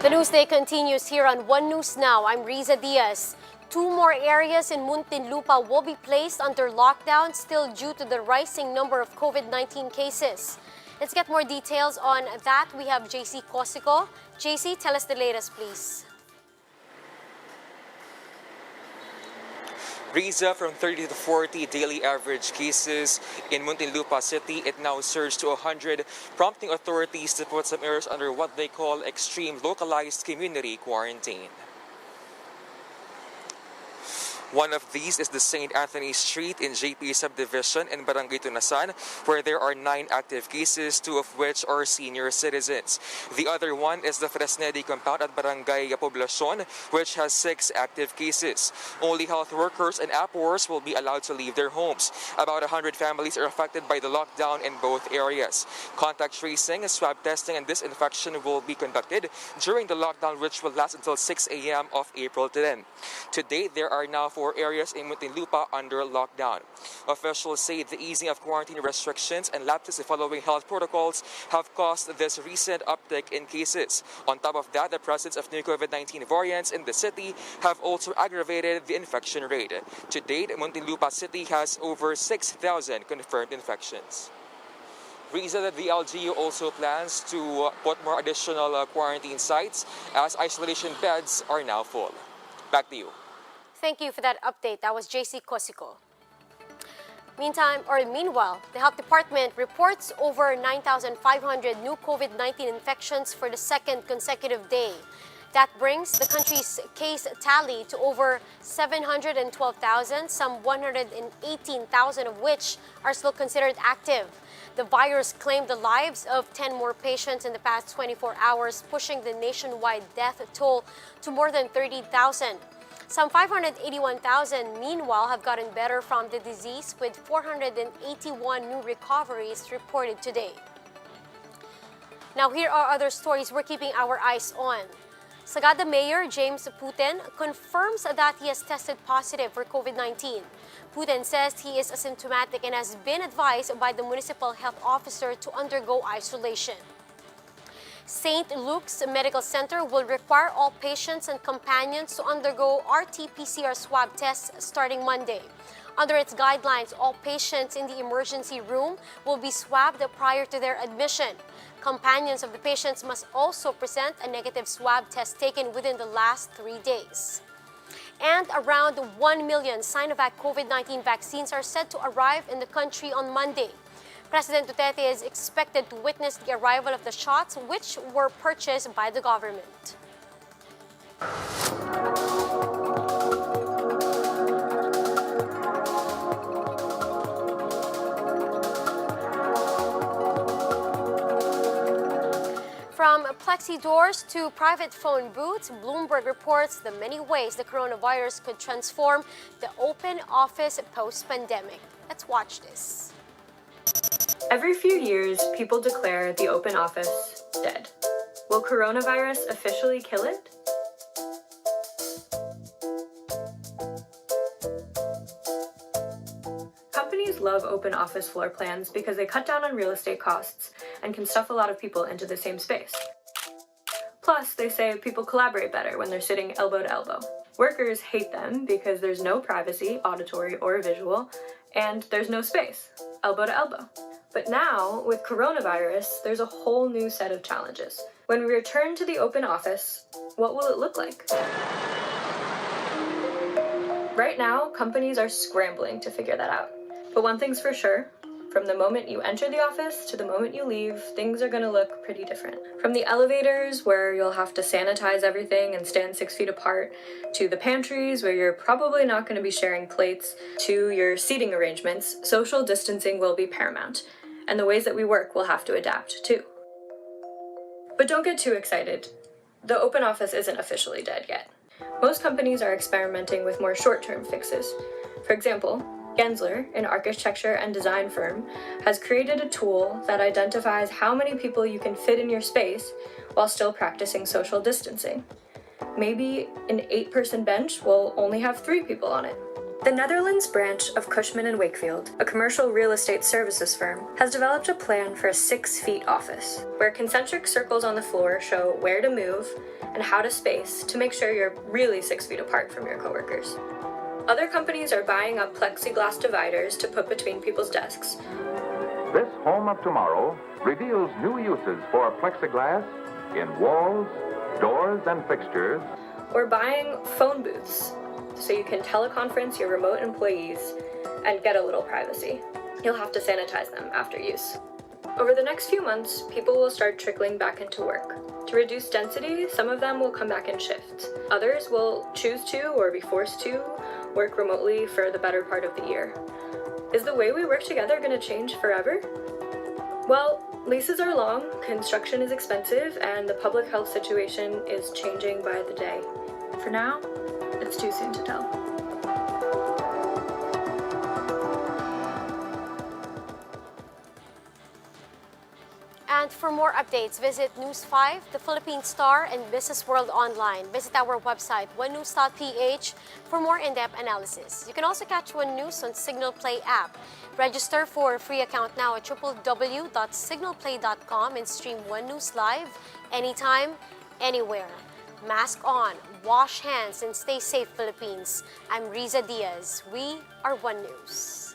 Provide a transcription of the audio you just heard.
The Newsday continues here on One News Now. I'm Riza Diaz. 2 more areas in Muntinlupa will be placed under lockdown still due to the rising number of COVID-19 cases. Let's get more details on that. We have JC Cosico. JC, tell us the latest, please. Riza, from 30 to 40 daily average cases in Muntinlupa City, it now surged to 100, prompting authorities to put some areas under what they call extreme localized community quarantine. One of these is the St. Anthony Street in JP subdivision in Barangay Tunasan, where there are 9 active cases, 2 of which are senior citizens. The other one is the Fresnedi compound at Barangay Poblacion, which has 6 active cases. Only health workers and APORs will be allowed to leave their homes. About 100 families are affected by the lockdown in both areas. Contact tracing, swab testing, and disinfection will be conducted during the lockdown, which will last until 6 a.m. of April 10. To date, there are now 4 areas in Muntinlupa under lockdown. Officials say the easing of quarantine restrictions and lapses following health protocols have caused this recent uptick in cases. On top of that, the presence of new COVID-19 variants in the city have also aggravated the infection rate. To date, Muntinlupa City has over 6,000 confirmed infections. Riza, the LGU also plans to put more additional quarantine sites as isolation beds are now full. Back to you. Thank you for that update. That was JC Cosico. Meanwhile, the Health Department reports over 9,500 new COVID-19 infections for the second consecutive day. That brings the country's case tally to over 712,000, some 118,000 of which are still considered active. The virus claimed the lives of 10 more patients in the past 24 hours, pushing the nationwide death toll to more than 30,000. Some 581,000, meanwhile, have gotten better from the disease, with 481 new recoveries reported today. Now, here are other stories we're keeping our eyes on. Sagada Mayor James Putin confirms that he has tested positive for COVID-19. Putin says he is asymptomatic and has been advised by the municipal health officer to undergo isolation. St. Luke's Medical Center will require all patients and companions to undergo RT-PCR swab tests starting Monday. Under its guidelines, all patients in the emergency room will be swabbed prior to their admission. Companions of the patients must also present a negative swab test taken within the last 3 days. And around 1 million Sinovac COVID-19 vaccines are set to arrive in the country on Monday. President Duterte is expected to witness the arrival of the shots, which were purchased by the government. From plexi doors to private phone booths, Bloomberg reports the many ways the coronavirus could transform the open office post-pandemic. Let's watch this. Every few years, people declare the open office dead. Will coronavirus officially kill it? Companies love open office floor plans because they cut down on real estate costs and can stuff a lot of people into the same space. Plus, they say people collaborate better when they're sitting elbow to elbow. Workers hate them because there's no privacy, auditory or visual, and there's no space, elbow to elbow. But now, with coronavirus, there's a whole new set of challenges. When we return to the open office, what will it look like? Right now, companies are scrambling to figure that out. But one thing's for sure, from the moment you enter the office to the moment you leave, things are going to look pretty different. From the elevators, where you'll have to sanitize everything and stand 6 feet apart, to the pantries, where you're probably not going to be sharing plates, to your seating arrangements, social distancing will be paramount. And the ways that we work will have to adapt too. But don't get too excited. The open office isn't officially dead yet. Most companies are experimenting with more short-term fixes. For example, Gensler, an architecture and design firm, has created a tool that identifies how many people you can fit in your space while still practicing social distancing. Maybe an 8-person bench will only have 3 people on it. The Netherlands branch of Cushman & Wakefield, a commercial real estate services firm, has developed a plan for a 6-feet office, where concentric circles on the floor show where to move and how to space to make sure you're really 6 feet apart from your coworkers. Other companies are buying up plexiglass dividers to put between people's desks. This home of tomorrow reveals new uses for plexiglass in walls, doors, and fixtures. Or buying phone booths, so you can teleconference your remote employees and get a little privacy. You'll have to sanitize them after use. Over the next few months, people will start trickling back into work. To reduce density, some of them will come back in shifts. Others will choose to or be forced to work remotely for the better part of the year. Is the way we work together going to change forever? Well, leases are long, construction is expensive, and the public health situation is changing by the day. For now, it's too soon to tell. And for more updates, visit News 5, The Philippine Star, and Business World Online. Visit our website, onenews.ph, for more in-depth analysis. You can also catch One News on Signal Play app. Register for a free account now at www.signalplay.com and stream One News live anytime, anywhere. Mask on, wash hands, and stay safe, Philippines. I'm Riza Diaz. We are One News.